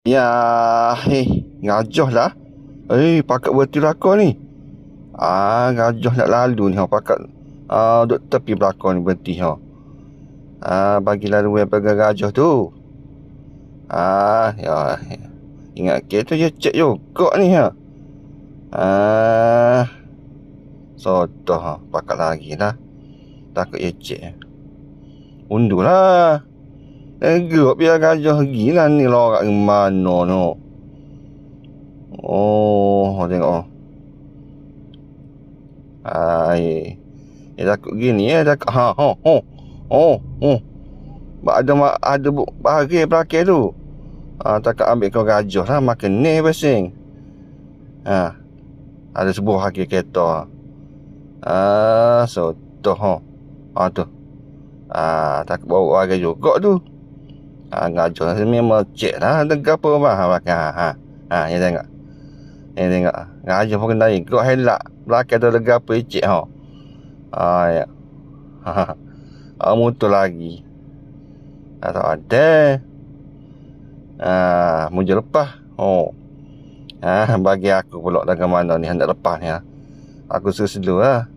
Ya, ngajah lah. Pakat berhenti belakang ni. Ngajah nak lalu ni, pakat. Duk tepi belakang ni berhenti, bagi lalu yang pegang gajah tu. Ya. Ingat kereta je cek juga ni, Sotoh, pakat lagi lah. Takut je cek. Undur lah. Gerak biar gajah pergi lah ni lorak ke mana no. Tengok. Takut gini takut. Ada bahagia belakang tu. Takut ambil kau gajah lah, makan ni basing. Ada sebuah harga kereta. Sotoh. Tu. Takut bawa warga juga tu. Gajah memang cek lah. Ada apa bah. Ya tengok. Tengok. Gajah pun kena ikut helak. Belakang tu lega apa cek ya. Motor lagi. Tak ada. Muncul lepas. Bagi aku pula dalam mana ni hendak lepas ni. Aku slow lah.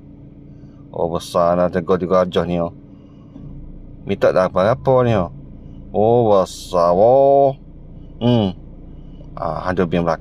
Besar lah tengok di gajah ni. Minta tak apa-apa ni. Besar. Ada biar belakang.